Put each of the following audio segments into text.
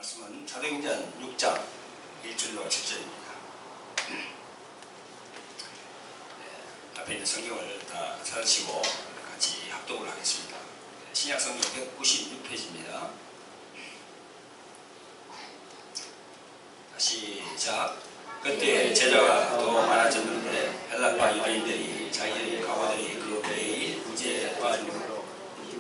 말씀은 사도행전 6장 1절로 7절입니다. 앞에 있는 성경을 다 찾으시고 같이 합독을 하겠습니다. 신약 성경 196페이지입니다. 시작. 그때 제자가 더 많아졌는데 헬라파 유대인들이 자기의 과거들이 그 매일 구제에 빠지므로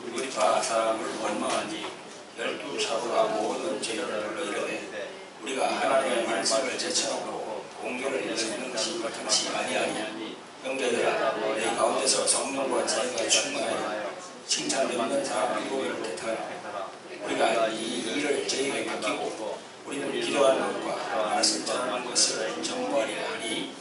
유리파 사람을 원망하니 12사도가 모든 죄를 불러 이르되 우리가 하나님의 말씀을 제쳐놓고 공교를 일으키는 것이 마땅치 아니하니 형제들아 내 가운데서 성령과 자유가 충만하여 칭찬되는 사람 7명을 택하라. 우리가 이 일을 저희에게 맡기고 우리는 기도하는 것과 말씀 전하는 것을 전무하리라 하니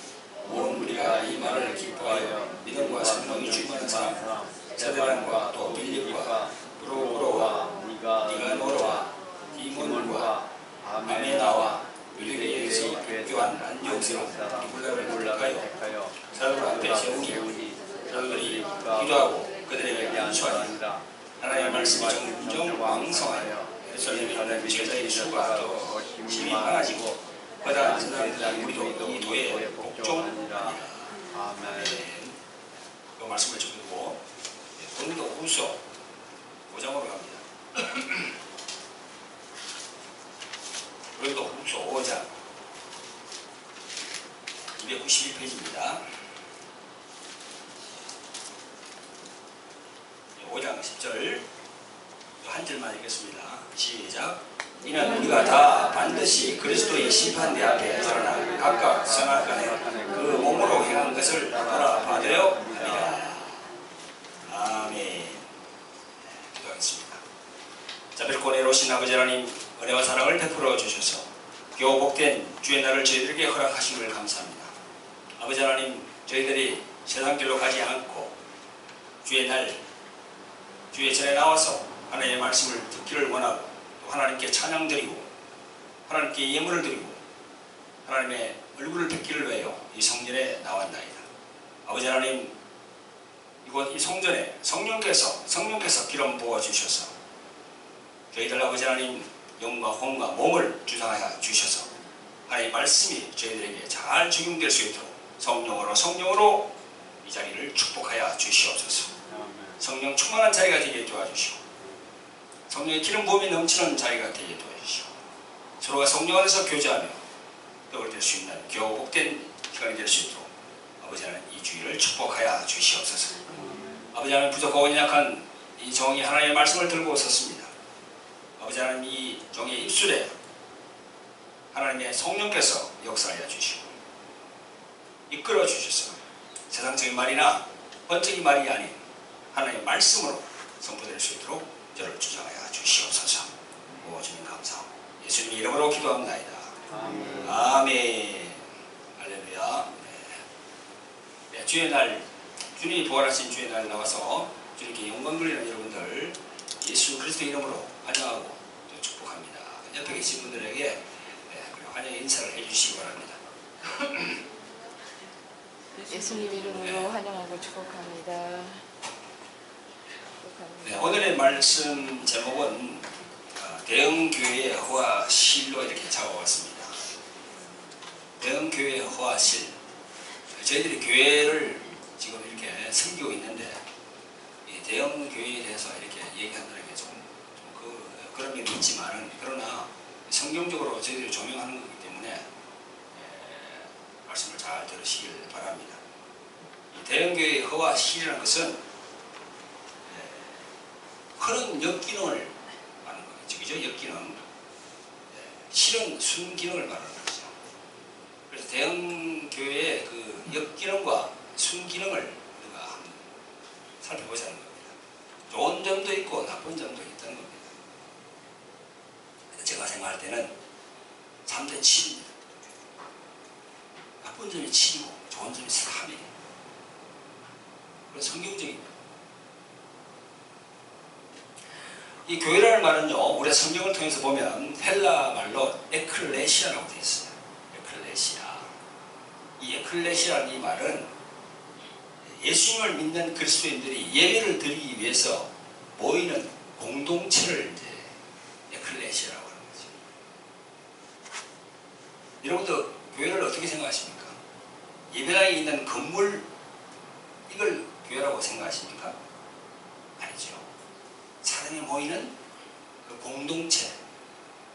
온 우리가 이 말을 기뻐하여 믿음과 성령이 충만한 사람 세데반과 또 빌립과 프로고로와 니가노르와 디몬과 아메나와 유대인에서 교환 안디옥에서 니콜라를 택하여 사도들 앞에 세우니 사도들이 기도하고 그들에게 안수하니 하나님의 말씀이 점점 왕성하여 예루살렘의 제자의 수가 더 힘이 많아지고 그러다 사람들이 우리도 이 도에 복종하니라. 아멘. 그 말씀을 듣고 고린도 후서 5장으로 갑니다. 고린도 후서 5장 291페이지입니다. 5장 10절 한 절만 읽겠습니다. 시작. 이는 우리가 다 반드시 그리스도의 심판대 앞에 드러나 각각 선악간에 그 몸으로 행한 것을 돌아받으려 합니다. 아멘. 기도하겠습니다. 자비롭고 애로우신 아버지 하나님, 은혜와 사랑을 베풀어 주셔서 겨우 복된 주의 날을 저희들에게 허락하심을 감사합니다. 아버지 하나님, 저희들이 세상길로 가지 않고 주의 날, 주의 전에 나와서 하나님의 말씀을 듣기를 원하고 또 하나님께 찬양드리고 하나님께 예물을 드리고 하나님의 얼굴을 뵙기를 위하여 이 성전에 나왔나이다. 아버지 하나님, 이곳 이 성전에 성령께서 기름 부어주셔서 저희들 아버지 하나님 영과 혼과 몸을 주장하여 주셔서 하나님의 말씀이 저희들에게 잘 적용될 수 있도록 성령으로 이 자리를 축복하여 주시옵소서. 성령 충만한 자리가 되게 도와주시고 성령의 기름 부음이 넘치는 자리가 되게 도와주시고 서로가 성령 안에서 교제하며 떡을 될 수 있는 겨우 복된 시간이 될 수 있도록 아버지 하나님 이 주일을 축복하여 주시옵소서. 아버지 하나님, 부족하고 연약한 이 종이 하나님의 말씀을 들고 섰습니다. 아버지 하나님, 이 종의 입술에 하나님의 성령께서 역사하여 주시고 이끌어 주셔서 세상적인 말이나 번쩍인 말이 아닌 하나님의 말씀으로 선포될 수 있도록 저를 주장하여 주시옵소서. 오 주님 감사하고 예수님 이름으로 기도합나이다. 아멘. 아멘. 할렐루야. 네, 주의 날, 주님이 부활하신 주의 날 나와서 주님께 영광 돌리는 여러분들 예수 그리스도 이름으로 환영하고 또 축복합니다. 옆에 계신 분들에게 환영의 인사를 해주시기 바랍니다. 예수님 이름으로 환영하고 축복합니다. 네, 오늘의 말씀 제목은 대형교회의 허화실로 이렇게 잡아왔습니다. 대형교회의 허화실. 저희들이 교회를 지금 이렇게 섬기고 있는데 이 대형교회에 대해서 이렇게 얘기한다는 게 그런 게 있지만은 그러나 성경적으로 저희들이 조명하는 거기 때문에 말씀을 잘 들으시길 바랍니다. 이 대형교회의 허화실이라는 것은 그런 역기능을 말하는 거죠. 그죠? 역기능. 실은 순기능을 말하는 거죠. 그래서 대형교회의 그 역기능과 순기능을 우리가 한번 살펴보자는 겁니다. 좋은 점도 있고 나쁜 점도 있다는 겁니다. 제가 생각할 때는 3대 7입니다. 나쁜 점이 7이고 좋은 점이 3이에요. 그래서 성경적입니다. 이 교회라는 말은요, 우리가 성경을 통해서 보면 헬라 말로 에클레시아라고 되어 있어요. 에클레시아. 이 에클레시아라는 이 말은 예수님을 믿는 그리스도인들이 예배를 드리기 위해서 모이는 공동체를 이제 에클레시아라고 하는 거죠. 여러분도 교회를 어떻게 생각하십니까? 예배당에 있는 건물 이걸 교회라고 생각하십니까? 아니죠. 사람이 모이는 그 공동체,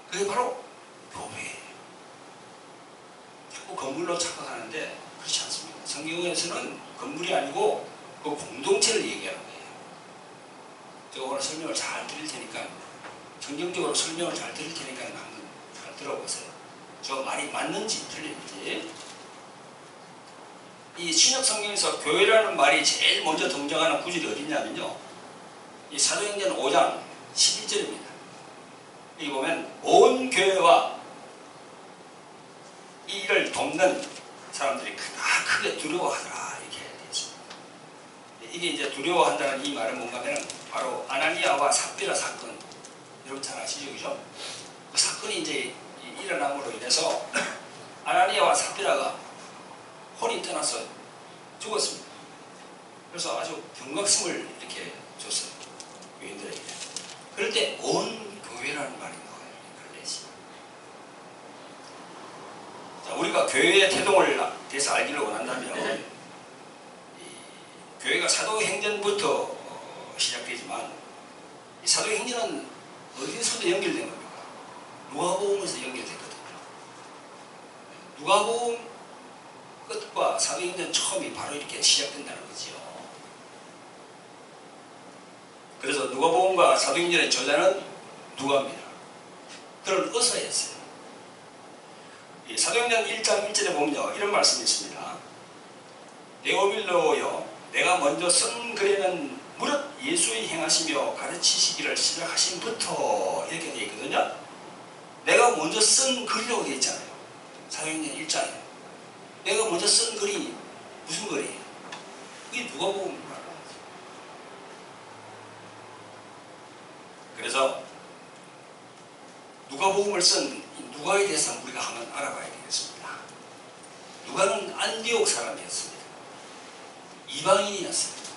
그게 바로 교회예요. 자꾸 건물로 착각하는데 그렇지 않습니다. 성경에서는 건물이 아니고 그 공동체를 얘기하는 거예요. 제가 오늘 설명을 잘 드릴 테니까, 성경적으로 설명을 잘 드릴 테니까 한번 잘 들어보세요. 저 말이 맞는지 틀리는지. 이 신약 성경에서 교회라는 말이 제일 먼저 등장하는 구절이 어디냐면요, 이 사도행전 5장 11절입니다. 여기 보면 온 교회와 이 일을 돕는 사람들이 크게 두려워하더라 이렇게 되어 있습니다. 이게 이제 두려워한다는 이 말은 뭔가 하면 바로 아나니아와 삽비라 사건, 여러분 잘 아시죠, 그죠? 그 사건이 이제 일어남으로 인해서 아나니아와 삽비라가 혼이 떠나서 죽었습니다. 그래서 아주 경각심을 이렇게 줬어요, 교인들에게. 그럴 때 온 교회라는 말이 나와요. 자, 우리가 교회의 태동을 대해서 알기를 원한다면, 교회가 사도행전부터 시작되지만 이 사도행전은 어디서도 연결된 겁니까? 누가복음에서 연결됐거든요. 누가복음 끝과 사도행전 처음이 바로 이렇게 시작된다는 거죠. 그래서 누가복음과 사도행전의 저자는 누가입니다. 그런 의사였어요. 이 사도행전 1장 1절에 보면요, 이런 말씀이 있습니다. 데오빌로여, 내가 먼저 쓴 글에는 무릇 예수의 행하시며 가르치시기를 시작하신부터 이렇게 되어 있거든요. 내가 먼저 쓴 글이라고 되어 있잖아요. 사도행전 1장에 내가 먼저 쓴 글이 무슨 글이에요? 그게 누가복음입니다. 그래서 누가복음을 쓴 누가에 대해서 우리가 한번 알아봐야 되겠습니다. 누가는 안디옥 사람이었습니다. 이방인이었습니다.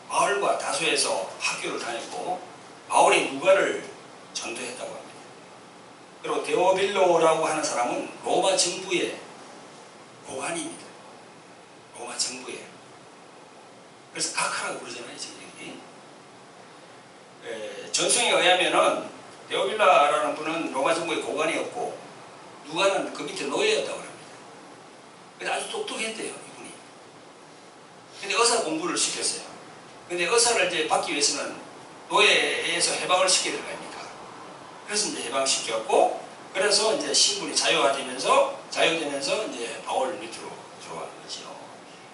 바울과 다소에서 학교를 다녔고 바울이 누가를 전도했다고 합니다. 그리고 데오빌로라고 하는 사람은 로마 정부의 고관입니다. 로마 정부에. 그래서 각하라고 부르잖아요, 여기. 전승에 의하면은 데오빌라라는 분은 로마 정부의 고관이었고 누가는 그 밑에 노예였다고 합니다. 근데 아주 똑똑했대요, 이분이. 근데 의사 공부를 시켰어요. 근데 의사를 이제 받기 위해서는 노예에서 해방을 시켜야 될 거 아닙니까? 그래서 이제 해방시켰고, 그래서 이제 신분이 자유되면서 이제 바울 밑으로 들어간 거죠.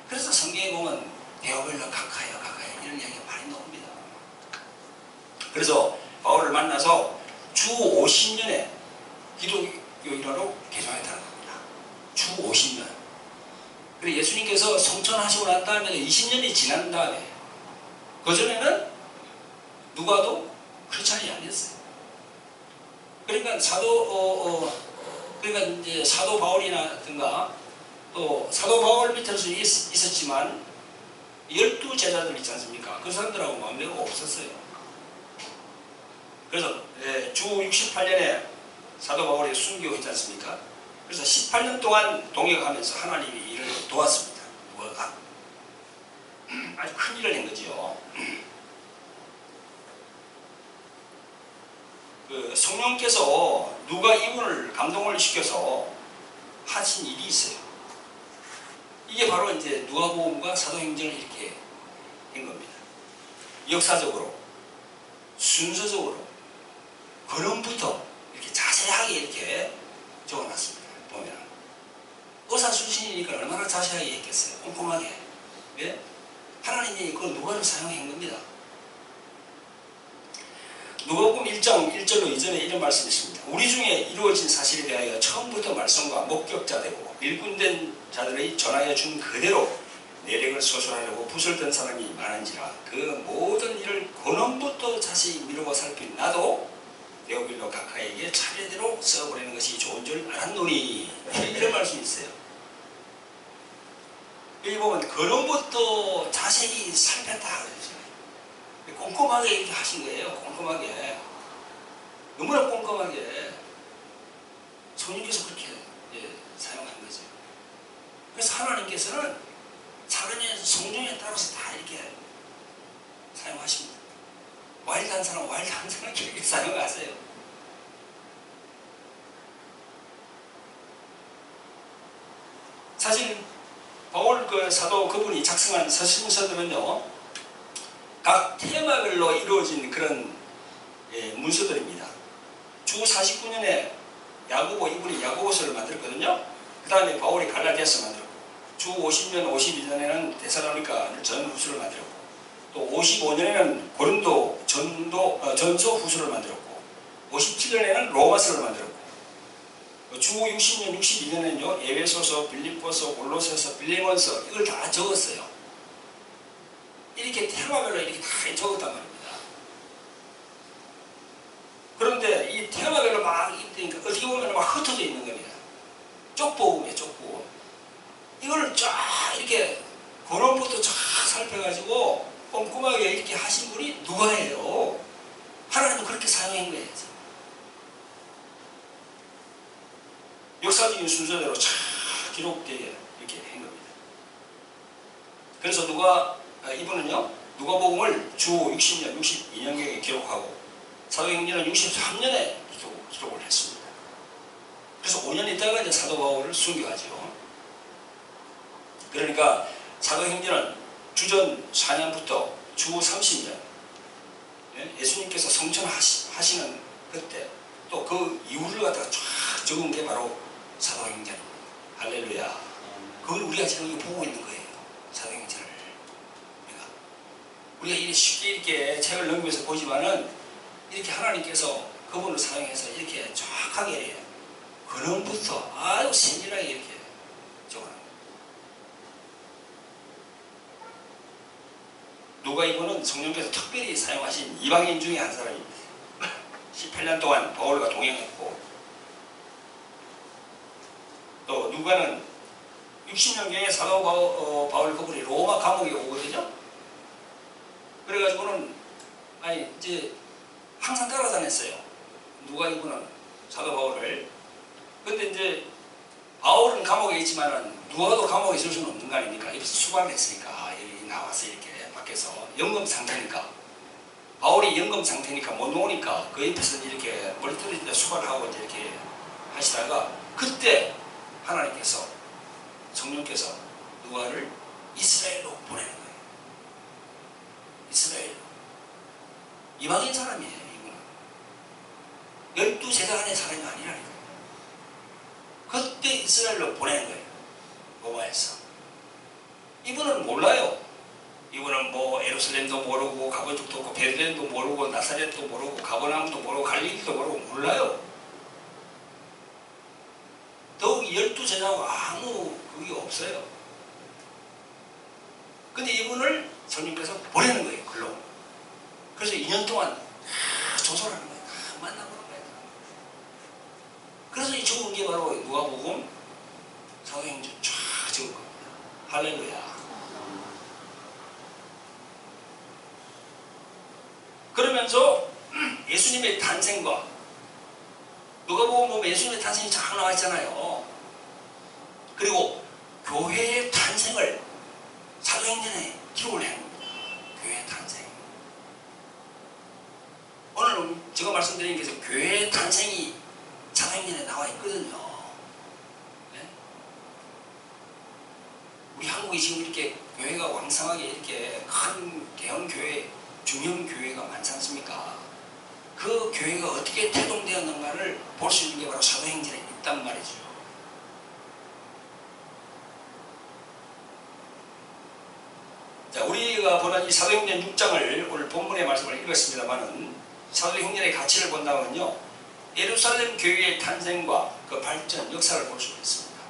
그래서 성경에 보면 데오빌라 각하야 이런 이야기가 많이 나옵니다. 그래서 바울을 만나서 주 50년에 기독교인으로 개종했다는 겁니다. 주 50년. 그리고 예수님께서 성천하시고 난 다음에 20년이 지난 다음에, 그전에는 누가도 크리스찬이 아니었어요. 그러니까 그러니까 이제 사도 바울이라든가 또 사도 바울 밑에서 있었지만 12제자들 있지 않습니까? 그 사람들하고 마음대가 없었어요. 그래서 주 68년에 사도 바울이 순교했지 않습니까? 그래서 18년 동안 동역하면서 하나님이 일을 도왔습니다. 누가가 아주 큰 일을 한 거죠. 그 성령께서 누가 이분을 감동을 시켜서 하신 일이 있어요. 이게 바로 이제 누가복음과 사도행전을 이렇게 한 겁니다. 역사적으로, 순서적으로, 근원부터 이렇게 자세하게 이렇게 적어놨습니다. 보면 의사 출신이니까 얼마나 자세하게 했겠어요. 꼼꼼하게. 왜? 하나님이 그 누가를 사용한 겁니다. 누가복음 1장 1절로 이전에 이런 말씀이 있습니다. 우리 중에 이루어진 사실에 대하여 처음부터 말씀과 목격자 되고 일꾼된 자들의 전하여 준 그대로 내력을 소설하려고 붓을 든 사람이 많은지라 그 모든 일을 근원부터 자세히 미루고 살핀 나도 데오빌로 각하에게 차례대로 써보내는 것이 좋은 줄 알았노니, 이런 말씀이 있어요. 여기 보면 근원부터 자세히 살폈다 그러죠. 꼼꼼하게 이렇게 하신 거예요. 꼼꼼하게. 너무나 꼼꼼하게. 성령께서 그렇게 사용한 거죠. 그래서 하나님께서는 자기의 성령에 따라서 다 이렇게 사용하십니다. 와일드한 사람 와일드한 사람 이렇게 사용하세요. 사실 바울 그 사도 그분이 작성한 서신서들은요, 각 테마별로 이루어진 그런 문서들입니다. 주 49년에 야고보, 이분이 야고보서를 만들었거든요. 그 다음에 바울이 갈라디아서 만들었고, 주 50년, 52년에는 데살로니가 전후서를 만들었고, 또 55년에는 고린도 전서 후서를 만들었고, 57년에는 로마서를 만들었고, 주 60년, 62년에는요, 에베소서, 빌립보서, 골로새서, 빌레몬서 이걸 다 적었어요. 이렇게 테마별로 이렇게 다 적었단 말입니다. 그런데 이 테마별로 막 있으니까 어떻게 보면 막 흩어져 있는 겁니다. 쪽보음이에요, 쪽보음. 이걸 쫙 이렇게 근원부터 쫙 살펴가지고 꼼꼼하게 이렇게 하신 분이 누가예요? 하나님은 그렇게 사용한 거예요. 역사적인 순서대로 쫙 기록되게 이렇게 한 겁니다. 그래서 이분은요, 누가복음을 주 60년, 62년경에 기록하고 사도행전은 63년에 기록을 했습니다. 그래서 5년 있다가 이제 사도 바울을 순교하죠. 그러니까 사도행전은 주전 4년부터 주 30년, 예수님께서 성천하시는 그때 또 그 이유를 갖다가 쫙 적은 게 바로 사도행전입니다. 할렐루야. 그걸 우리가 지금 보고 있는 거예요. 사도행전을. 우리가 이렇게 쉽게 이렇게 책을 넘기면서 보지만은 이렇게 하나님께서 그분을 사용해서 이렇게 정확하게 근원부터 아주 세밀하게 이렇게 적어놨습니다. 누가 이분은 성령께서 특별히 사용하신 이방인 중에 한 사람입니다. 18년 동안 바울과 동행했고, 또 누가는 60년경에 사도 바울 그분이 로마 감옥에 오거든요. 그래가지고는 이제 항상 따라다녔어요. 누가 이분은 사도 바울을. 근데 이제 바울은 감옥에 있지만은 누가도 감옥에 있을 수는 없는 거 아닙니까? 여기서 수감을 했으니까 여기 나와서 이렇게 밖에서 연금 상태니까, 바울이 연금 상태니까 못 나오니까 그 옆에서 이렇게 머리 떨어질 때 수감을 하고 이렇게 하시다가, 그때 하나님께서 성령께서 누가를 이스라엘로 보내는 거예요. 이스라엘. 이방인 사람이에요, 이분은. 12제자 안의 사람이 아니라니까요. 그때 이스라엘로 보내는 거예요. 로마에서. 이분은 몰라요. 이분은 뭐 예루살렘도 모르고 가본 적도 없고 베들레헴도 모르고 나사렛도 모르고 가버나움도 모르고 갈릴리도 모르고 몰라요. 더욱 12제자하고 아무 그게 없어요. 근데 이분을 성령께서 보내는 거예요, 글로. 그래서 2년 동안 조사를 하는 거예요. 다 만나보는 거예요. 그래서 이 적은 게 바로 누가복음, 사도행전 쫙 적은 겁니다. 할렐루야. 그러면서 예수님의 탄생과, 누가복음 보면 예수님의 탄생이 쫙 나와 있잖아요. 그리고 교회의 탄생을 사도행전에 기록을 한 겁니다. 교회의 탄생. 오늘 제가 말씀드린 게 교회의 탄생이 사도행전에 나와 있거든요. 네? 우리 한국이 지금 이렇게 교회가 왕성하게 이렇게 큰 대형 교회, 중형 교회가 많지 않습니까? 그 교회가 어떻게 태동되었는가를 볼 수 있는 게 바로 사도행전에 있단 말이죠. 자, 우리가 보는 이 사도행전 6장을 오늘 본문의 말씀을 읽었습니다만은, 사도행전의 가치를 본다면요, 예루살렘 교회의 탄생과 그 발전, 역사를 볼 수 있습니다.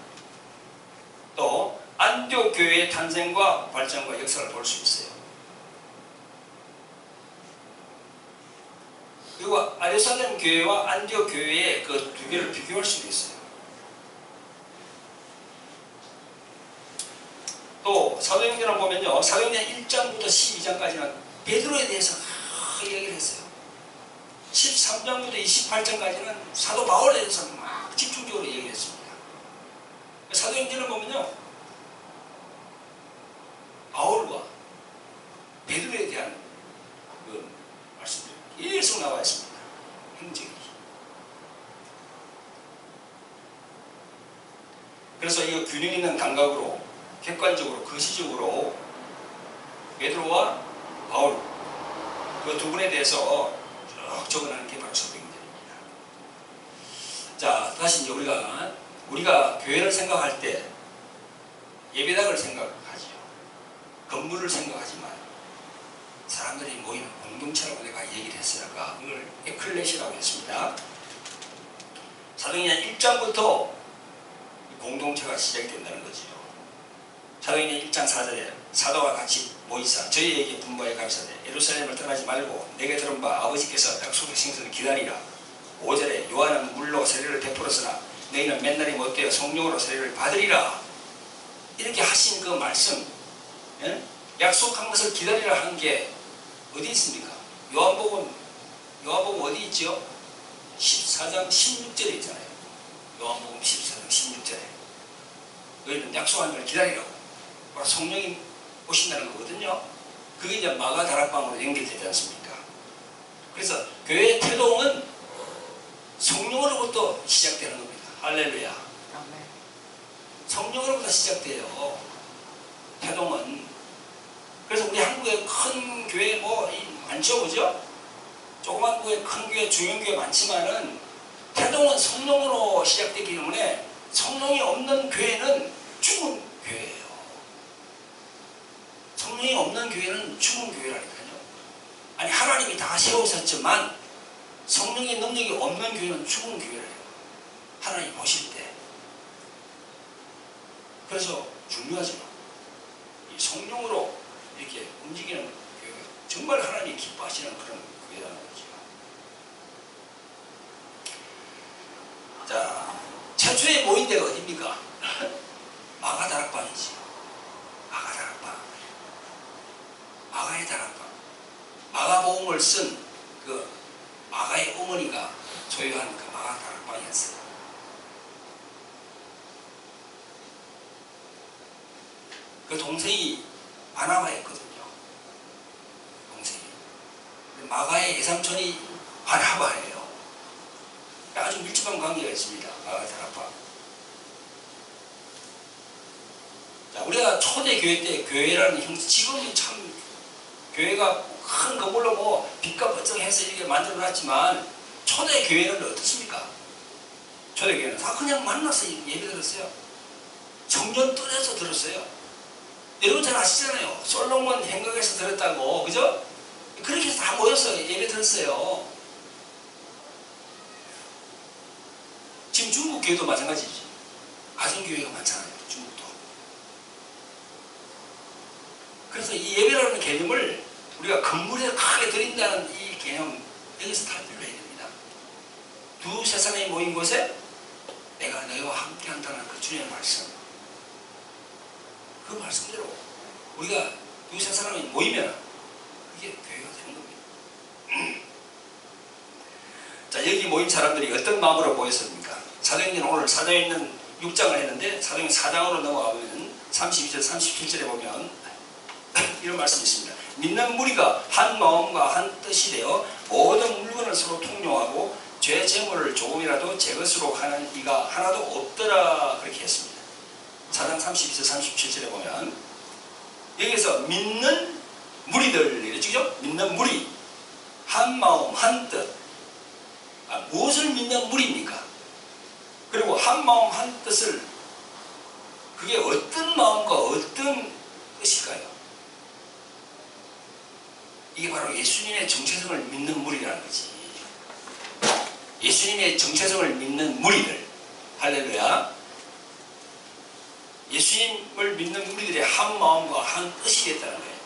또 안디옥 교회의 탄생과 발전과 역사를 볼 수 있어요. 그리고 예루살렘 교회와 안디옥 교회의 그 두 개를 비교할 수도 있어요. 또 사도행전을 보면요, 사도행전 1장부터 12장까지는 베드로에 대해서 얘기를 했어요. 13장부터 28장까지는 사도 바울에 대해서 막 집중적으로 얘기를 했습니다. 사도행전을 보면요, 바울과 베드로에 대한 그 말씀들이 계속 나와 있습니다. 행적이. 그래서 이 균형 있는 감각으로 객관적으로 거시적으로 베드로와 바울 그 두 분에 대해서 쭉 적어나는 게 바로 사도행전입니다. 자, 다시 이제 우리가 교회를 생각할 때 예배당을 생각하죠. 건물을 생각하지만 사람들이 모이는 공동체라고 내가 얘기를 했어요. 아까 그걸 에클레시라고 했습니다. 사도행전 1장부터 공동체가 시작이 된다는 거죠. 사도행전 1장 4절에 사도와 같이 모이사 저희에게 분부하여 가르치되 예루살렘을 떠나지 말고 내게 들은 바 아버지께서 약속하신 것을 기다리라. 5절에 요한은 물로 세례를 베풀었으나 너희는 맨날이 못되어 성령으로 세례를 받으리라. 이렇게 하신 그 말씀, 예? 약속한 것을 기다리라 한 게 어디 있습니까? 요한복음 어디 있죠? 14장 16절에 있잖아요. 요한복음 14장 16절에 너희는 약속한 걸 기다리라고. 바로 성령이 오신다는 거거든요. 그게 이제 마가 다락방으로 연결되지 않습니까? 그래서 교회의 태동은 성령으로부터 시작되는 겁니다. 할렐루야. 아멘. 성령으로부터 시작돼요. 태동은. 그래서 우리 한국에 큰 교회 많죠, 그죠? 조그만 교회, 큰 교회, 중형 교회 많지만은 태동은 성령으로 시작되기 때문에 성령이 없는 교회는 죽은 교회예요. 성령이 없는 교회는 죽은 교회라니까요. 아니, 하나님이 다 세우셨지만 성령의 능력이 없는 교회는 죽은 교회래요. 하나님 보실 때. 그래서 중요하죠. 이 성령으로 이렇게 움직이는 교회가 정말 하나님이 기뻐하시는 그런 교회라는 거죠. 자, 최초에 모인 데가 어디입니까? 마가 다락방이지. 마가 다락방. 마가의 다락방. 마가복음을 쓴 그 마가의 어머니가 소유한 그 마가 다락방이었어요. 그 동생이 바나바였거든요. 동생이. 마가의 예삼촌이 바나바예요. 아주 밀접한 관계가 있습니다. 마가 다락방. 자, 우리가 초대교회 때 교회라는 형식, 지금은 참 교회가 큰 건물로 빛과 번쩍해서 이렇게 만들어놨지만 초대교회는 어떻습니까? 초대교회는 다 그냥 만나서 예배 들었어요. 성전 뜰에서 들었어요. 여러분 잘 아시잖아요. 솔로몬 행각에서 들었다고, 그죠? 그렇게 해서 다 모여서 예배 들었어요. 지금 중국 교회도 마찬가지지. 가정교회가 많잖아요. 중국도. 그래서 이 예배라는 개념을 우리가 건물에 크게 드린다는 이 개념, 여기서 다 들려야 됩니다. 두세 사람이 모인 곳에 내가 너희와 함께 한다는 그 주님의 말씀. 그 말씀대로 우리가 두세 사람이 모이면 그게 교회가 되는 겁니다. 자, 여기 모인 사람들이 어떤 마음으로 모였습니까? 사도행전 오늘 사도행전 6장을 했는데 사도행전 4장으로 넘어가 보면 32절 37절에 보면 이런 말씀이 있습니다. 믿는 무리가 한 마음과 한 뜻이 되어 모든 물건을 서로 통용하고 죄 재물을 조금이라도 제 것으로 하는 이가 하나도 없더라. 그렇게 했습니다. 4장 32절 37절에 보면 여기서 믿는 무리들 이랬죠? 믿는 무리 한 마음 한 뜻. 무엇을 믿는 무리입니까? 그리고 한 마음 한 뜻을 그게 어떤 마음과 어떤 뜻일까요? 이게 바로 예수님의 정체성을 믿는 무리라는 거지. 예수님의 정체성을 믿는 무리들. 할렐루야. 예수님을 믿는 무리들의 한 마음과 한 뜻이 됐다는 거예요.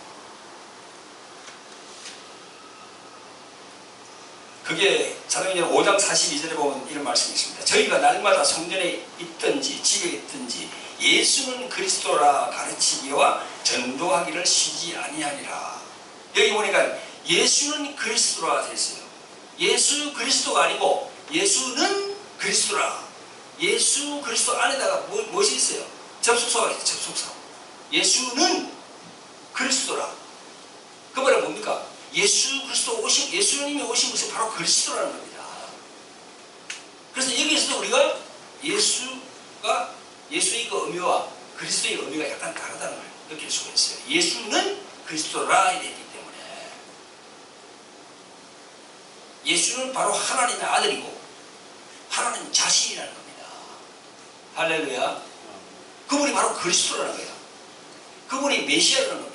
그게 사도행전 5장 42절에 보면 이런 말씀이 있습니다. 저희가 날마다 성전에 있든지 집에 있든지 예수는 그리스도라 가르치기와 전도하기를 쉬지 아니하니라. 여기 보니까 예수는 그리스도라 되어 있어요. 예수 그리스도가 아니고 예수는 그리스도라. 예수 그리스도 안에다가 무엇이 있어요? 접속사가 있어요. 접속사. 예수는 그리스도라. 그 말은 뭡니까? 예수 그리스도 예수님이 오신 것이 바로 그리스도라는 겁니다. 그래서 여기에서도 우리가 예수의 그 의미와 그리스도의 의미가 약간 다르다는 걸 느낄 수가 있어요. 예수는 그리스도라 이랬기 때문에 예수는 바로 하나님의 아들이고 하나님 자신이라는 겁니다. 할렐루야. 그분이 바로 그리스도라는 거예요. 그분이 메시아라는 겁니다.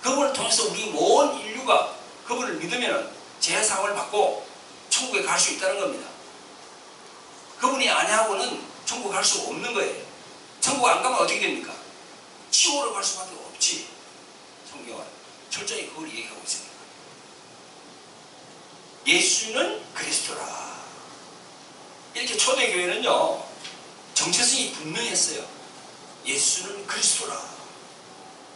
그분을 통해서 우리 온 인류가 그분을 믿으면 제사함을 받고 천국에 갈 수 있다는 겁니다. 그분이 아니하고는 천국 갈 수 없는 거예요. 천국 안 가면 어떻게 됩니까? 지옥으로 갈 수밖에 없지. 성경은 철저히 그걸 얘기하고 있습니다. 예수는 그리스도라. 이렇게 초대교회는요 정체성이 분명했어요. 예수는 그리스도라.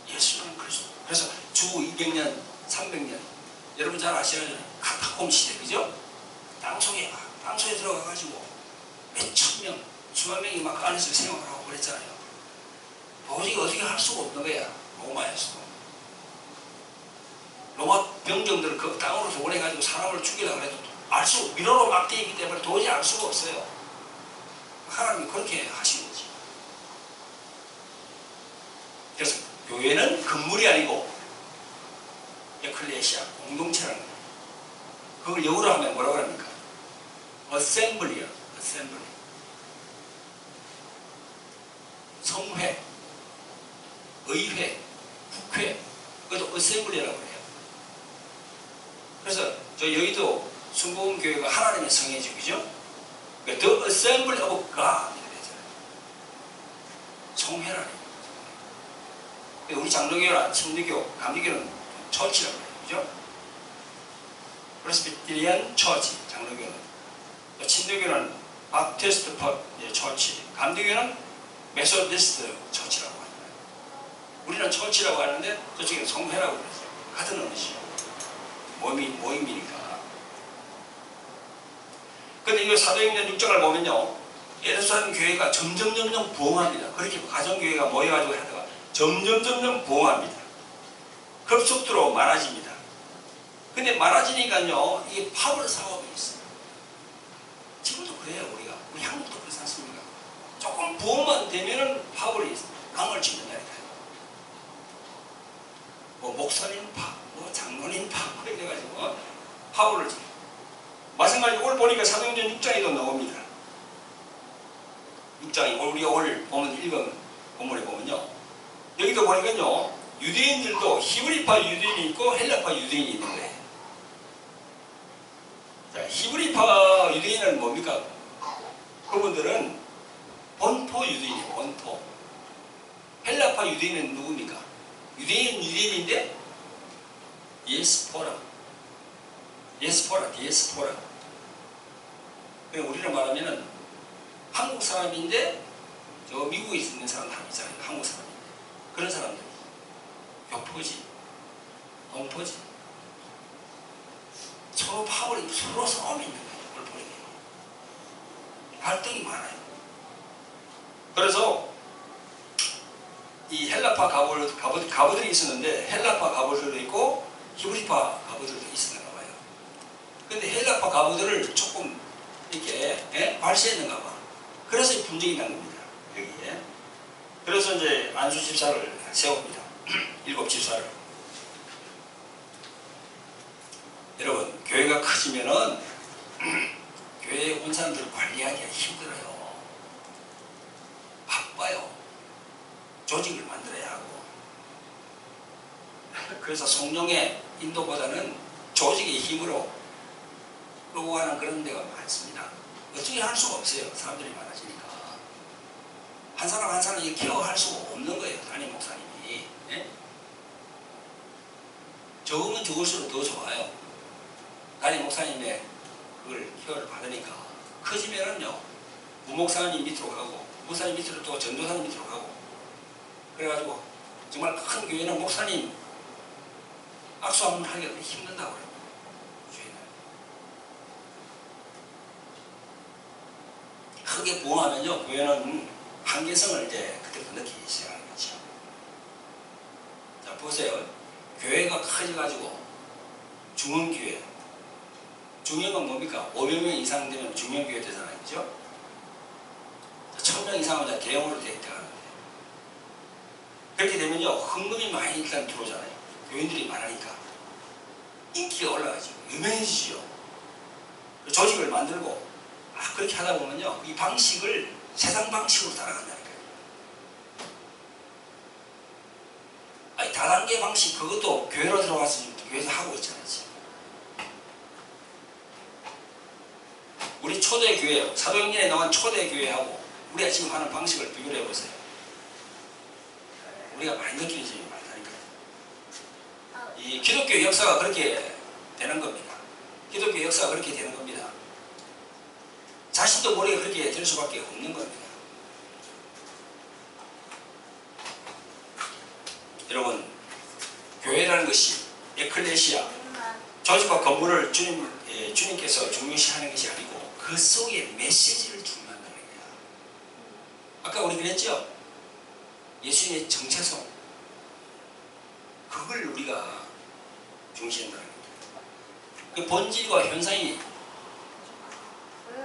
예수는 그리스도. 그래서 주 200년 300년 여러분 잘 아시잖아요. 카타콤 시대 그죠? 땅속에 들어가가지고 몇천 명 수만 명이 막 안에서 생활을 하고 그랬잖아요. 도저히 어떻게 할 수가 없는 거야. 로마에서도 로마 병정들을 그 땅으로 동원해가지고 사람을 죽이려고 해도 위로로 막 돼 있기 때문에 도저히 알 수가 없어요. 하나님이 그렇게 하신 거지. 그래서 교회는 건물이 아니고 에클레시아 공동체라는 거예요. 그걸 영어로 하면 뭐라고 합니까? 어셈블리요. 어셈블리. 성회, 의회, 국회, 그것도 어셈블리라고 해요. 그래서 저 여의도 순복음교회가 하나님의 성회지구죠. The Assembly of God 이렇게 되잖아요. 성회라는 거예요. 우리 장로교나 침례교, 감리교는 처치라고 해요. 그죠? 프레스비테리안 처치, 장로교는. 침례교는 바프티스트 처치, 감리교는 메소디스트 처치라고 하잖아요. 우리는 처치라고 하는데 저쪽에는 성회라고 그러죠. 같은 의미죠. 모임이니까. 근데 이거 사도행전 6장을 보면요. 예루살렘 교회가 점점 부흥합니다. 그렇게 가정교회가 모여가지고 하다가 점점 부흥합니다. 급속도로 많아집니다. 근데 많아지니까요. 이게 파벌 사업이 있어요. 지금도 그래요. 우리 한국도 그렇지 않습니까? 조금 부흥만 되면은 파벌이 강을 짓는 날이 돼요. 뭐 목사님 파, 뭐 장로님 파, 이래가지고 파벌을 짓는. 마찬가지로 오늘 보니까 사도행전 6장에도 나옵니다. 6장이 우리가 오늘 읽은 본문에 보면요. 여기도 보니까요. 유대인들도 히브리파 유대인이 있고 헬라파 유대인이 있는 거예요. 자, 히브리파 유대인은 뭡니까? 그분들은 본토 유대인이에요. 본토. 헬라파 유대인은 누굽니까? 유대인인데 디에스포라. 우리를 말하면은 한국 사람인데 저 미국에 있는 사람 다 있잖아요. 한국 사람인데 그런 사람들 교포지, 동포지 서로 파벌이 서로 싸움이 있는 거예요. 그걸 보니까 갈등이 많아요. 그래서 이 헬라파 가부들이 있었는데 헬라파 가부들도 있고 히브리파 가부들도 있었는가 봐요. 근데 헬라파 가부들을 조금 이렇게 발시했는가 봐. 그래서 분쟁이 난 겁니다. 여기에. 그래서 이제 안수 집사를 세웁니다. 7 집사를. 여러분 교회가 커지면은 교회에 온 사람들을 관리하기가 힘들어요. 바빠요. 조직을 만들어야 하고. 그래서 성령의 인도보다는 조직의 힘으로 끌고 가는 그런 데가 많습니다. 어떻게 할 수가 없어요. 사람들이 많아지니까. 한 사람 한 사람 케어할 수가 없는 거예요. 담임 목사님이. 예? 적으면 적을수록 더 좋아요. 담임 목사님의 그걸 케어를 받으니까. 커지면은요. 부목사님 밑으로 가고 목사님 밑으로 또 전도사님 밑으로 가고 그래가지고 정말 큰 교회는 목사님 악수 한번 하기가 힘든다고 그래요. 크게 부흥하면요, 교회는 한계성을 이제 그때부터 느끼기 시작하는 거죠. 자, 보세요. 교회가 커져가지고 중흥교회. 중흥은 뭡니까? 500명 이상 되면 중흥교회 되잖아요. 그죠? 1000명 이상은 대형으로 되어가는데. 그렇게 되면요, 헌금이 많이 일단 들어오잖아요. 교인들이 많으니까. 인기가 올라가죠. 유명해지죠. 조직을 만들고, 그렇게 하다 보면요, 이 방식을 세상 방식으로 따라간다니까요. 아니, 다단계 방식, 그것도 교회로 들어가서 교회에서 하고 있잖아요. 지금. 우리 초대교회, 사도행전에 나온 초대교회하고 우리가 지금 하는 방식을 비교해 보세요. 우리가 많이 느끼는 점이 많다니까요. 이 기독교 역사가 그렇게 되는 겁니다. 기독교 역사가 그렇게 되는 겁니다. 자신도 모르게 그렇게 될 수밖에 없는 겁니다. 여러분, 교회라는 것이 에클레시아, 조직과 건물을 주님께서 중요시하는 것이 아니고 그 속에 메시지를 중요한다는 거예요. 아까 우리 그랬죠? 예수님의 정체성, 그걸 우리가 중시한다는 거예요. 그 본질과 현상이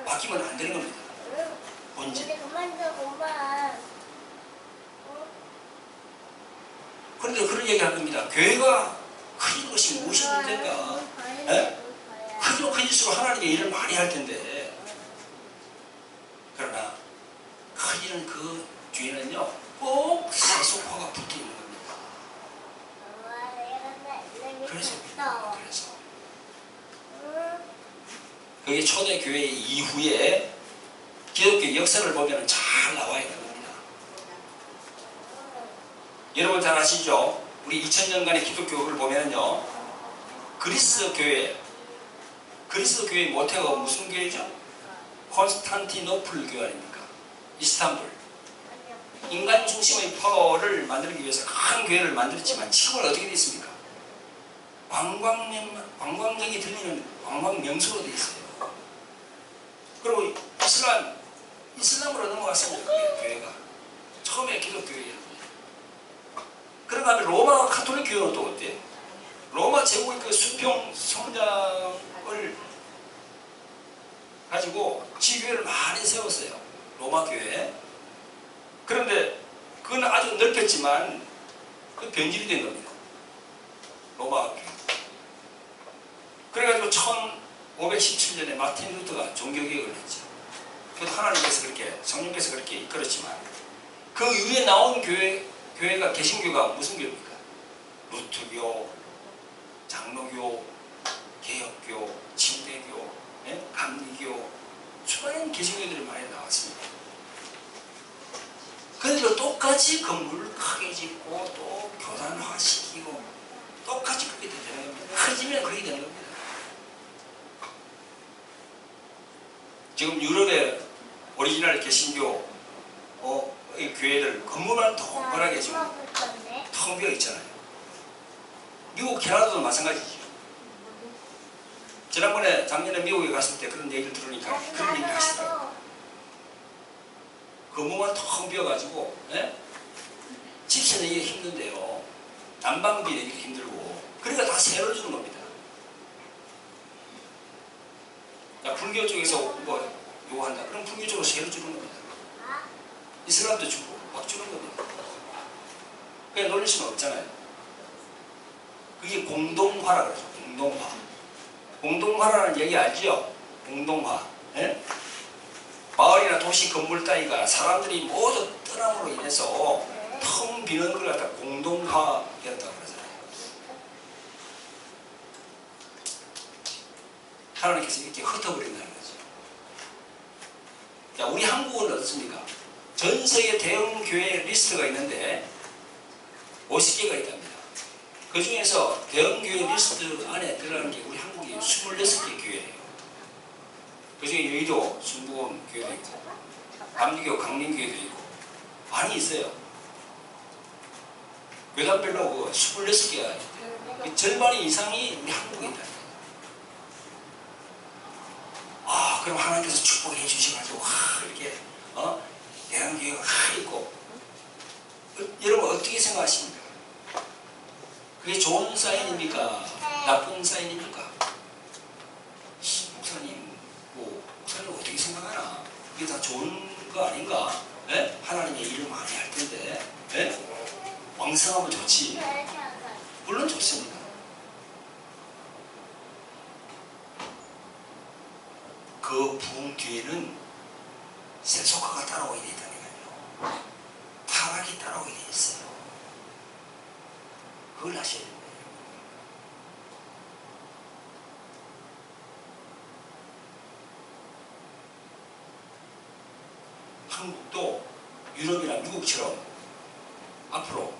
바뀌면 안 되는 겁니다. 본질. 그런데 그런 얘기 할 겁니다. 교회가 커진 것이 무엇이 문제인가? 크기로 커질수록 하나님의 일을 많이 할 텐데, 그러나 커지는 그 뒤에는요, 꼭 세속화가 붙어 있는 겁니다. 그래서 그게 초대교회 이후에 기독교 역사를 보면 잘 나와 있는 겁니다. 여러분 잘 아시죠? 우리 2000년간의 기독교를 보면요, 그리스 교회의 모태가 무슨 교회죠? 콘스탄티노플 교회 아닙니까? 이스탄불. 인간 중심의 파워를 만들기 위해서 큰 교회를 만들었지만 지금은 어떻게 되어 있습니까? 관광객이 들리는 관광명소로 되어 있어요. 그리고 이슬람으로 넘어갔습니다. 교회가. 처음에 기독교회예요. 그런가 하면 로마 카톨릭 교회는 또 어때요? 로마 제국의 그 수평 성장을 가지고 지교회를 많이 세웠어요. 로마 교회. 그런데 그건 아주 넓혔지만 그 변질이 된 겁니다. 로마 교회. 그래가지고 1517년에 마틴 루터가 종교개혁을 했죠. 그것도 하나님께서 그렇게, 성령께서 그렇게 이끌었지만 그 이후에 나온 교회가 개신교가 무슨 교회입니까? 루터교, 장로교, 개혁교, 침대교, 감리교, 수많은 개신교들이 많이 나왔습니다. 그런데 똑같이 건물을 크게 짓고 또 교단화시키고 똑같이 그렇게 되는 겁니다. 커지면 그렇게 되는 겁니다. 지금 유럽의 오리지널 개신교 교회들 건물만 동그랗게 지금 텅 비어 있잖아요. 미국 캐나다도 마찬가지죠. 지난번에 작년에 미국에 갔을 때 그런 얘기를 들으니까 그런 얘기 하시더라고요. 건물만 텅 비어가지고 집세 내기가 힘든데요. 난방비 내기도 힘들고 그러니까 다 세를 주는 겁니다. 불교 쪽에서 뭐 요구한다. 그럼 불교 쪽으로 세를 주는 겁니다. 이슬람도 주고 막 주는 겁니다. 그냥 놀릴 수는 없잖아요. 그게 공동화라 그러죠. 공동화. 공동화라는 얘기 알죠? 공동화. 마을이나 도시 건물 따위가 사람들이 모두 떠남으로 인해서 텅 비는 걸 갖다 공동화 되었다고 그러잖아요. 하나님께서 이렇게 흩어버린다는 거죠. 자, 우리 한국은 어떻습니까? 전 세계 대형 교회 리스트가 있는데 50개가 있답니다. 그 중에서 대형 교회 리스트 안에 들어가는 게 우리 한국이 26개 교회예요. 그 중에 여의도 순복음 교회도 있고 감리교 강림교회도 있고 많이 있어요. 교단별로 그 26개가 있대요. 그 절반 이상이 우리 한국에 있다. 그럼 하나님께서 축복해 주셔가지고 이렇게 대한교회가 있고 여러분 어떻게 생각하십니까? 그게 좋은 사인입니까? 나쁜 사인입니까? 목사님 어떻게 생각하나? 그게 다 좋은 거 아닌가? 예? 하나님의 일을 많이 할 텐데 예? 왕성하면 좋지. 물론 좋습니다. 그 부흥 뒤에는 세속화가 따라오게 되다니까요. 타락이 따라오게 돼 있어요. 그걸 아셔야 됩니다. 한국도 유럽이나 미국처럼 앞으로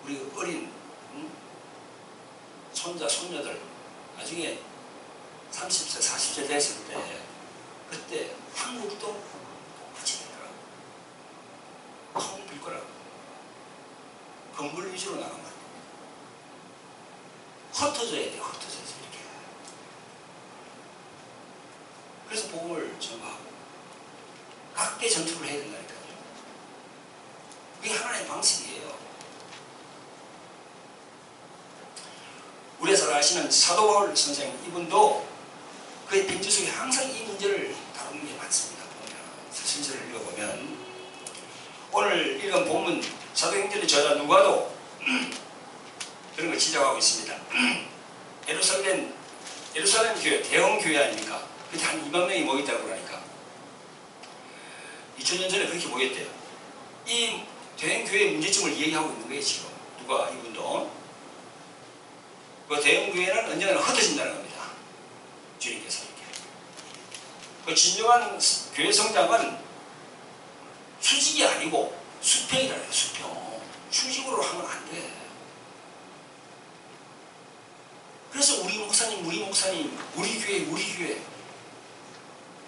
우리 어린 손자, 손녀들 나중에 30세, 40세 됐을 때 그때 한국도 같이 되더라고. 텅 빌 거라고. 건물 위주로 나가면 안 돼. 흩어져야 돼. 흩어져서 이렇게. 그래서 복음을 전하고 각계 전투를 해야 된다니까요. 그게 하나님의 방식이에요. 우리가 잘 아시는 사도 바울 선생 이분도 그의 편지 속에 항상 이 문제를 다루는 게 많습니다. 서신서를 읽어보면 오늘 읽은 본문 사도행전의 저자 누가도 그런 걸 지적하고 있습니다. 예루살렘 교회, 대형 교회 아닙니까? 그때 한 2만 명이 모였다고 그러니까 2000년 전에 그렇게 모였대요. 이 대형 교회의 문제점을 얘기하고 있는 거예요. 지금 누가 이분도. 그 대형 교회는 언젠가는 흩어진다는 겁니다. 주님께서 이렇게. 그 진정한 교회 성장은 수직이 아니고 수평이라는 거예요. 수평. 수직으로 하면 안 돼. 그래서 우리 목사님, 우리 교회.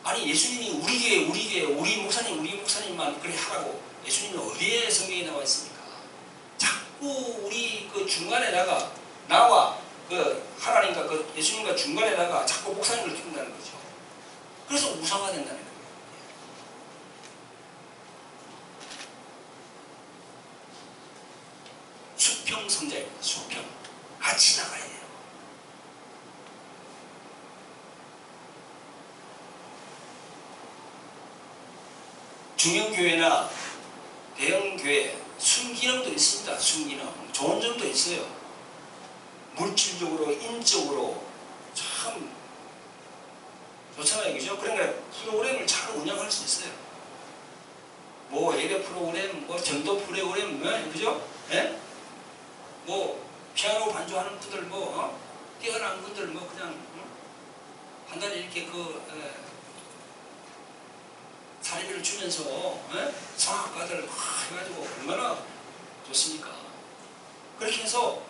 아니 예수님이 우리 교회, 우리 목사님만 그렇게 하라고 예수님은 어디에 성경에 나와 있습니까? 자꾸 우리 그 중간에다가 나와 그 하나님과 그 예수님과 중간에다가 자꾸 목사님을 끼운다는 거죠. 그래서 우상화된다는 거예요. 수평 성장입니다. 수평. 같이 나가야 돼요. 중형교회나 대형교회 순기능도 있습니다. 순기능. 좋은 점도 있어요. 물질적으로, 인적으로 참 좋잖아요. 그죠? 그러니까 프로그램을 잘 운영할 수 있어요. 뭐 예배 프로그램, 뭐 전도 프로그램, 그죠? 예? 뭐 피아노 반주하는 분들, 뛰어난 분들, 그냥 한 달에 이렇게 사례비를 주면서 성악가들 해가지고 얼마나 좋습니까? 그렇게 해서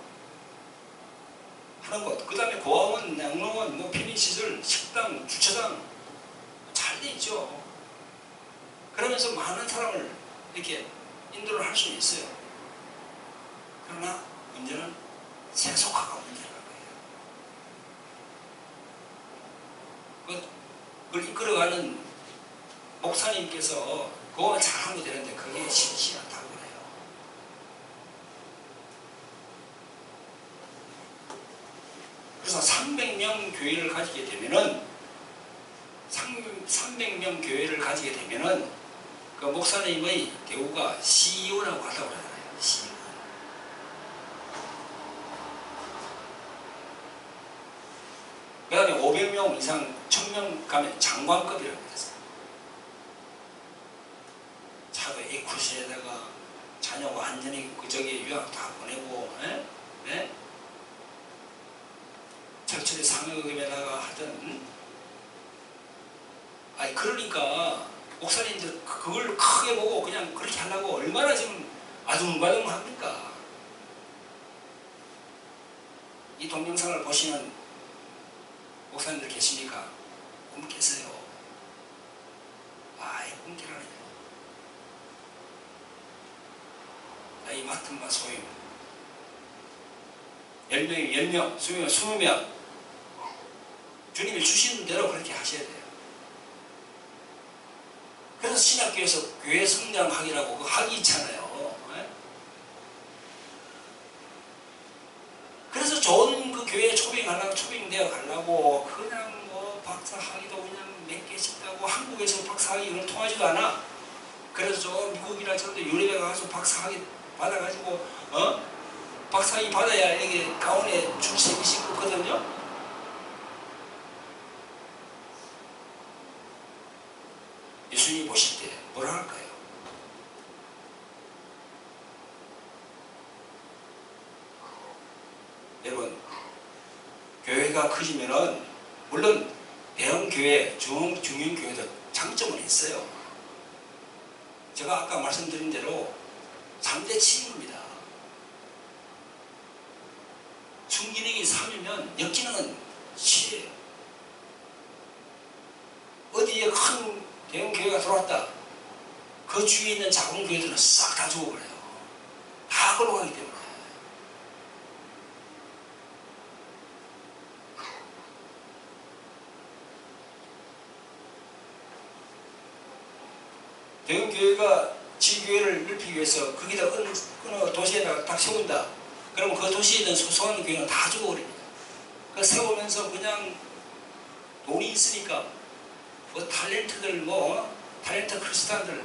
하는 것. 그 다음에 고아원, 양로원, 편의시설, 식당, 주차장 잘 돼 있죠. 그러면서 많은 사람을 이렇게 인도를 할 수는 있어요. 그러나 문제는 세속화가 문제라는 거예요. 그걸 이끌어가는 목사님께서 그거만 잘하면 되는데 그게 쉽지 않다고 그래요. 그래서 300명 교회를 가지게 되면은 300명 교회를 가지게 되면은 그 목사님의 대우가 CEO라고 하다고 그러잖아요. CEO. 그 다음에 500명 이상 1000명 가면 장관급이라고 했어요. 차도 에쿠시에다가 자녀 완전히 그저기 유학 다 보내고, 철저히 상여금에다가 하던, 아니 그러니까 목사님들 그걸 크게 보고 그냥 그렇게 하려고 얼마나 지금 아둥바둥합니까? 이 동영상을 보시는 목사님들 계십니까? 꿈 깨세요. 꿈 깨라니. 이 맡은 바 소임 10명이 10명, 20명, 20명 주님이 주시는 대로 그렇게 하셔야 돼요. 그래서 신학교에서 교회 성장학이라고 그 학이 있잖아요. 그래서 좋은 그 교회에 초빙하려고 초빙되어 가려고 그냥 뭐 박사학위도 그냥 몇 개씩 따고 한국에서 박사학위는 통하지도 않아. 그래서 저 미국이나 저런데 유럽에 가서 박사학위 받아가지고 박사학위 받아야 이게 가운에 줄서기 쉽거든요. 예수님이 보실 때 뭐라 할까요? 여러분, 교회가 커지면은 물론 대형 교회, 중형 교회도 장점은 있어요. 제가 아까 말씀드린 대로 3대 침입니다. 순기능이 3이면 역기능은 7이에요. 어디에 큰 대형 교회가 들어왔다. 그 주위에 있는 작은 교회들은 싹 다 죽어버려요. 다 걸로 가기 때문에. 대형 교회가 지교회를 넓히기 위해서 거기다 어느 도시에다가 딱 세운다. 그러면 그 도시에 있는 소소한 교회는 다 죽어버립니다. 그 세우면서 그냥 돈이 있으니까 뭐 탤런트들 탤런트 크리스찬들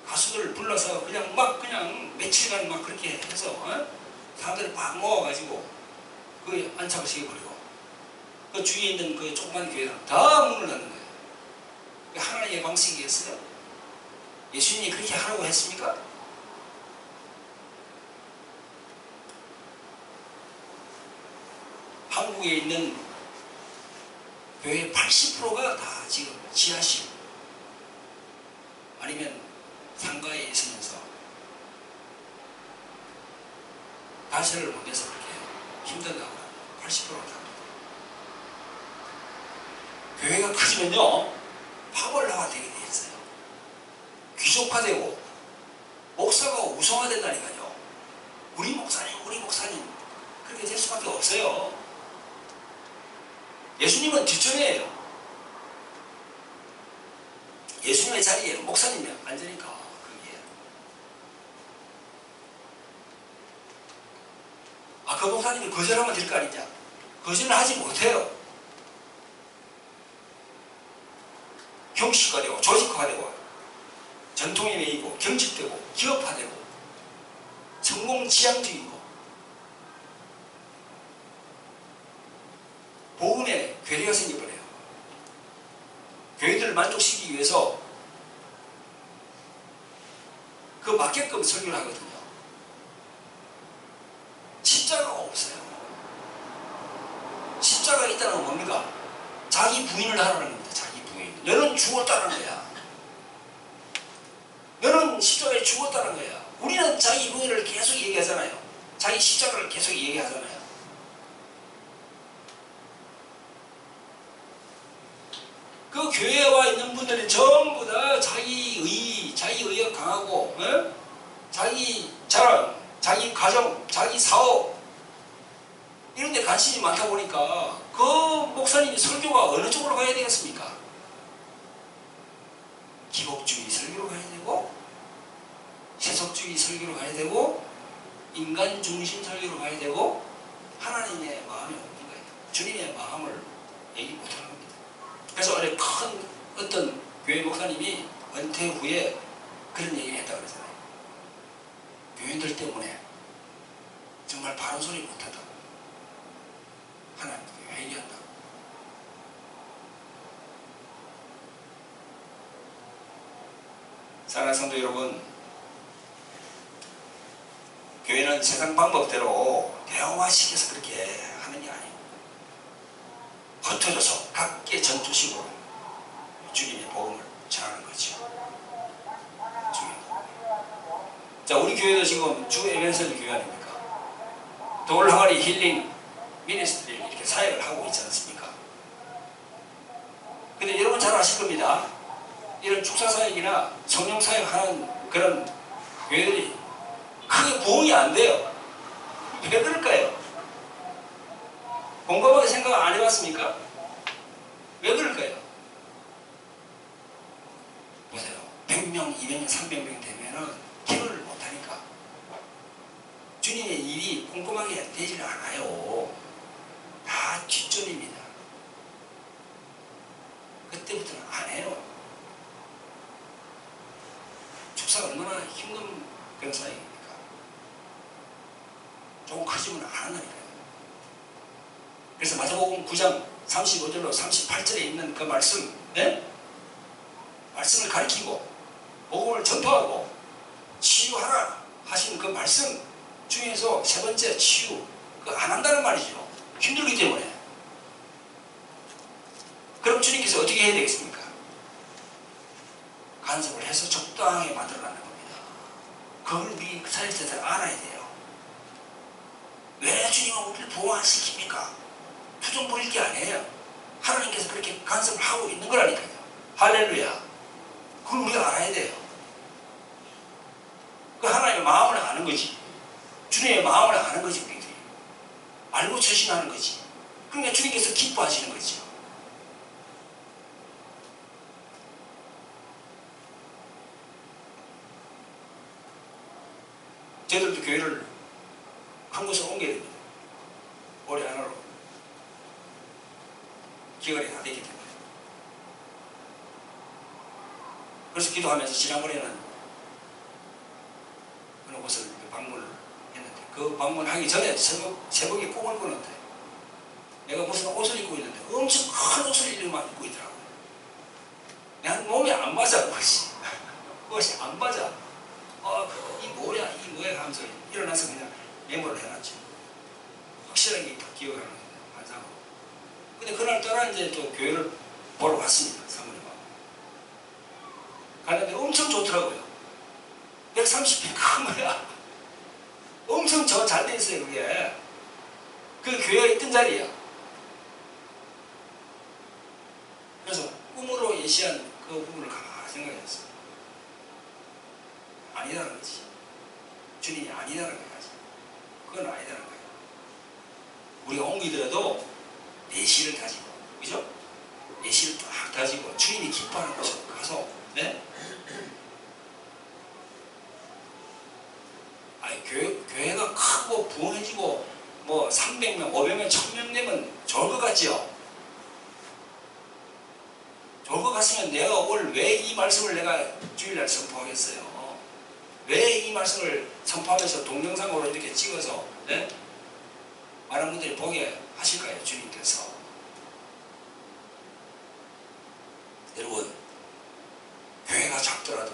가수들을 불러서 그냥 막 그냥 며칠간 막 그렇게 해서 사람들을 막 모아가지고 그 안착을 시켜버리고 그 주위에 있는 그 조그만 교회는 다 문을 닫는 거예요. 하나님의 방식이었어요. 예수님이 그렇게 하라고 했습니까? 한국에 있는 교회 80%가 다 지금 지하실 아니면 상가에 있으면서 다시를 못해서 그렇게 힘들다고 80%가 다. 교회가 커지면요 파벌라가 되게 돼 있어요. 귀족화되고 목사가 우성화된다니까요. 우리 목사님 그렇게 될 수밖에 없어요. 예수님은 뒷전이에요. 예수님의 자리에 목사님이 앉으니까 그게. 그 목사님이 거절하면 될 거 아니냐. 거절을 하지 못해요. 형식화되고 조직화되고 전통에 매이고 경직되고 기업화되고 성공지향적이고 복음에 괴리가 생겨버려요. 교회들을 만족시키기 위해서 그 맞게끔 설교를 하거든요. 십자가가 없어요. 십자가가 있다는 건 뭡니까? 자기 부인을 하라는 겁니다. 자기 부인. 너는 죽었다는 거야. 너는 십자가에 죽었다는 거야. 우리는 자기 부인을 계속 얘기하잖아요. 자기 십자가를 계속 얘기하잖아요. 그 교회에 와 있는 분들이 전부 다 자기의가 강하고, 자기 자랑, 자기 가정, 자기 사업, 이런 데 관심이 많다 보니까 그 목사님이 설교가 어느 쪽으로 가야 되겠습니까? 기복주의 설교로 가야 되고, 세속주의 설교로 가야 되고, 인간 중심 설교로 가야 되고, 하나님의 마음이 없는 거예요. 주님의 마음을 얘기 못하는 겁니다. 그래서 어느 큰 어떤 교회 목사님이 은퇴 후에 그런 얘기를 했다고 그러잖아요. 교인들 때문에 정말 바른 소리 못하다고. 하나님께 회개한다고. 사랑하는 성도 여러분, 교회는 세상 방법대로 대형화시켜서 그렇게 하는 게 아니고 흩어져서 각계 전투식으로 주님의 복음을 전하는 거죠. 자, 우리 교회도 지금 주 에벤서드 교회 아닙니까? 돌항아리 힐링 미니스트리를 이렇게 사역을 하고 있지 않습니까? 근데 여러분 잘 아실 겁니다. 이런 축사사역이나 성령사역하는 그런 교회들이 크게 부흥이 안 돼요. 왜 그럴까요? 곰곰하게 생각 안 해봤습니까? 왜 그럴까요? 꼼꼼하게 되지는 않아요. 다 뒷전입니다. 그때부터는 안 해요. 축사가 얼마나 힘든 그런 사이입니까? 조금 커지면 안 한다니까요. 그래서 마태복음 9장 35절로 38절에 있는 그 말씀, 네? 말씀을 가리키고 복음을 전파하고 치유하라 하신 그 말씀 중에서 세 번째 치유, 그거 안 한다는 말이죠. 힘들기 때문에. 그럼 주님께서 어떻게 해야 되겠습니까? 간섭을 해서 적당하게 만들어가는 겁니다. 그걸 우리 사역자들 알아야 돼요. 왜 주님은 우리를 보호시킵니까? 투정 부릴 게 아니에요. 하나님께서 그렇게 간섭을 하고 있는 거라니까요. 할렐루야. 그걸 우리가 알아야 돼요. 그 하나님의 마음을 아는 거지. 주님의 마음을 아는 거지, 우리들이. 알고 처신하는 거지. 그러니까 주님께서 기뻐하시는 거죠. 저희들도 교회를 한 곳으로 옮겨야 됩니다. 올해 안으로. 기간이 다 됐기 때문에. 그래서 기도하면서 지난번에는 어느 곳을 방문을 했는데 그 방문하기 전에 새벽에 꿈을 꾸는데 내가 무슨 옷을 입고 있는데 엄청 큰 옷을 입고 있더라고요. 내 몸이 안 맞아 그것이. 그것이 안 맞아. 이 뭐야 하면서 일어나서 그냥 메모를 해놨죠. 확실하게 기억하는 거예요. 환상으로. 근데 그날따라 이제 또 교회를 보러 갔습니다. 사모님하고. 갔는데 엄청 좋더라고요. 130평 큰 거야. 엄청 잘 돼 있어요, 그게. 그 교회가 있던 자리야. 그래서 꿈으로 예시한 그 부분을 가만히 생각했어요. 아니라는 거지. 주님이 아니라는 거지. 그건 아니라는 거예요. 우리가 옮기더라도 내실을 다지고, 그죠? 내실을 딱 다지고 주님이 기뻐하는 곳으로 가서, 네? 아니, 교회가 크고 부흥해지고 뭐 300명, 500명, 1000명 되면 좋을 것 같지요? 좋을 것 같으면 내가 오늘 왜 이 말씀을 내가 주일날 선포하겠어요? 왜 이 말씀을 선포하면서 동영상으로 이렇게 찍어서, 네? 많은 분들이 보게 하실까요? 주님께서. 여러분, 교회가 작더라도,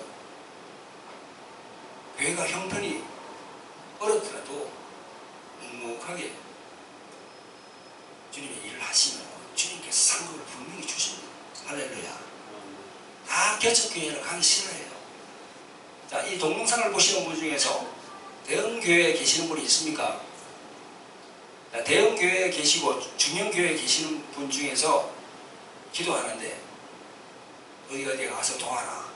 교회가 형편이 어렵더라도 묵묵하게 주님의 일을 하시면 주님께서 상급을 분명히 주십니다. 할렐루야. 다 개척교회를 가기 싫어해요. 자, 이 동영상을 보시는 분 중에서 대형교회에 계시는 분이 있습니까? 자, 대형교회에 계시고 중형교회에 계시는 분 중에서 기도하는데 어디에 가서 도와라.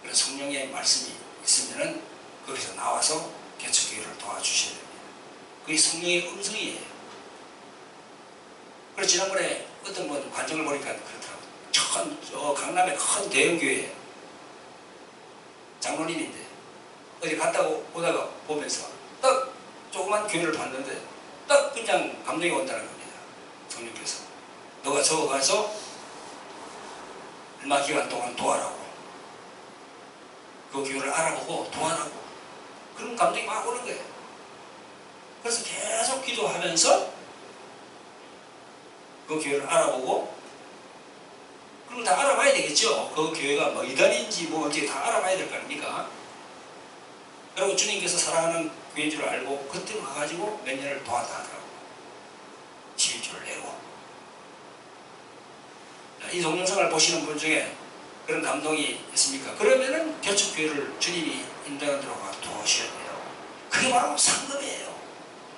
그런 성령의 말씀이 있으면은 거기서 나와서 개척교회를 도와주셔야 됩니다. 그게 성령의 음성이에요. 그래서 지난번에 어떤 분 관정을 보니까 그렇더라고요. 강남의 큰 대형교회 장로님인데 어디 갔다 오다가 보면서 딱 조그만 교회를 봤는데 딱 그냥 감동이 온다는 겁니다. 성령께서 너가 저거 가서 얼마 기간 동안 도와라고, 그 교회를 알아보고 도와라고, 그런 감동이 막 오는 거예요. 그래서 계속 기도하면서 그 교회를 알아보고, 그럼 다 알아봐야 되겠죠. 그 교회가 뭐 이단인지 뭐 어떻게 다 알아봐야 될 거 아닙니까? 그리고 주님께서 사랑하는 교회인 줄 알고 그때 가가지고 몇 년을 도왔다 하더라고요. 11조를 내고. 이 동영상을 보시는 분 중에 그런 감동이 있습니까? 그러면은 개척교회를 주님이 인도하는 데로 가서 도우셔야 돼요. 그게 바로 상급이에요.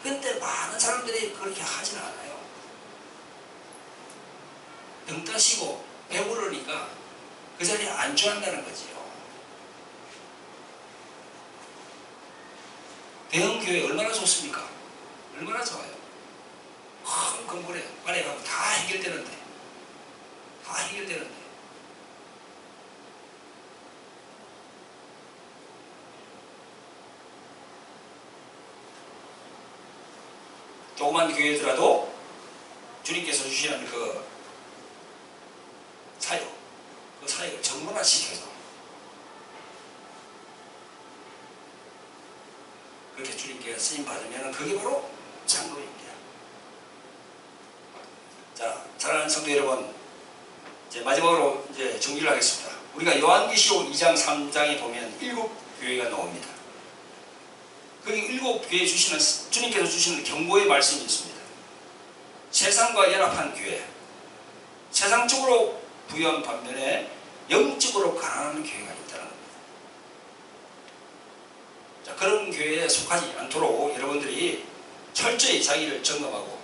그런데 많은 사람들이 그렇게 하진 않아요. 등 따시고 배부르니까 그 자리에 안주한다는 거지요. 대형교회 얼마나 좋습니까? 얼마나 좋아요. 큰 건물에 안에 가면 다 해결되는데. 다 해결되는데. 조그만 교회더라도 주님께서 주시는 그 사역, 그 사역을 정문화시켜서 그렇게 주님께 쓰임 받으면 그게 바로 장로입니다. 자, 사랑하는 성도 여러분, 이제 마지막으로 이제 정리를 하겠습니다. 우리가 요한계시록 2장 3장에 보면 7교회가 나옵니다. 그 7교회에 주시는 주님께서 주시는 경고의 말씀이 있습니다. 세상과 연합한 교회, 세상적으로 부유한 반면에 영적으로 가난한 교회가 있다는 겁니다. 자, 그런 교회에 속하지 않도록 여러분들이 철저히 자기를 점검하고,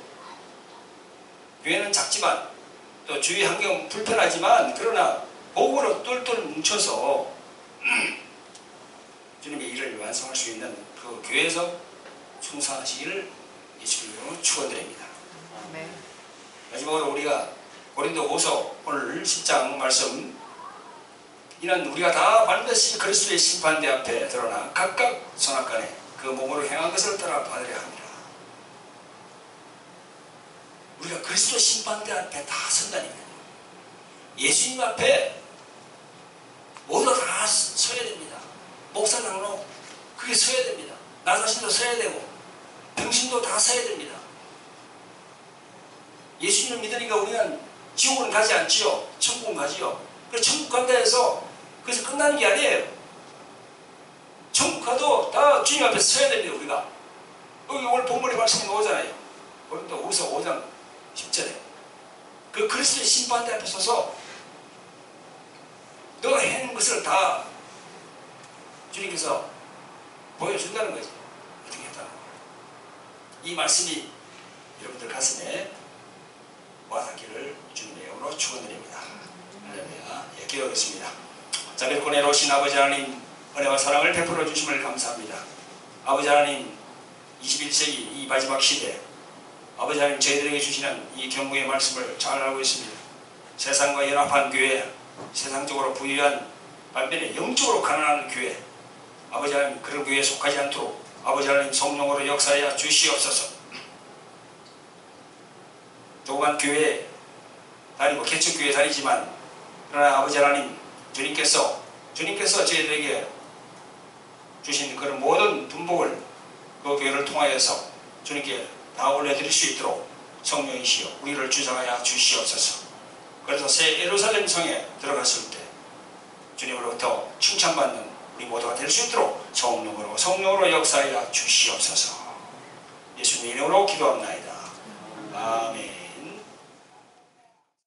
교회는 작지만 또 주위 환경 불편하지만 그러나 복으로 똘똘 뭉쳐서 주님의 일을 완성할 수 있는 그 교회에서 충성하시기를 예수님으로 축원드립니다. 네. 마지막으로 우리가 고린도후서 오늘 10장 말씀, 이는 우리가 다 반드시 그리스도의 심판대 앞에 드러나 각각 선악간에 그 몸으로 행한 것을 따라 받으려 합니다. 우리가 그리스도 심판대 앞에 다 선다니까요. 예수님 앞에 모두 다 서야 됩니다. 목사, 장로, 그게 서야 됩니다. 나 자신도 서야 되고 평신도 다 서야 됩니다. 예수님을 믿으니까 우리는 지옥은 가지 않지요. 천국은 가지요. 그래서 천국 간다 해서 그래서 끝나는 게 아니에요. 천국 가도 다 주님 앞에 서야 됩니다. 우리가 여기 오늘 본문의 말씀이 나오잖아요. 고린도후서 5장 10절에 그 그리스도의 심판대 앞에 서서 너가 해낸 것을 다 주님께서 보여준다는 거지. 어떻게 했다는 거야. 이 말씀이 여러분들 가슴에 와닿기를 주님의 이름으로 축원드립니다. 할렐루야. 예, 기도하겠습니다. 자비롭고 오신 아버지 하나님, 은혜와 사랑을 베풀어 주심을 감사합니다. 아버지 하나님, 21세기 이 마지막 시대, 아버지 하나님 저희들에게 주시는 이 경고의 말씀을 잘 알고 있습니다. 세상과 연합한 교회, 세상적으로 부유한 반면에 영적으로 가난한 교회, 아버지 하나님 그런 교회에 속하지 않도록 아버지 하나님 성령으로 역사하여 주시옵소서. 조그만 교회 다니고 개척교회 다니지만 그러나 아버지 하나님 주님께서 저희들에게 주신 그런 모든 분복을 그 교회를 통하여서 주님께 다 올려드릴 수 있도록 성령이시여 우리를 주장하여 주시옵소서. 그래서 새 예루살렘 성에 들어갔을 때 주님으로부터 칭찬받는 우리 모두가 될 수 있도록 성령으로 역사하여 주시옵소서. 예수님의 이름으로 기도합나이다. 아멘.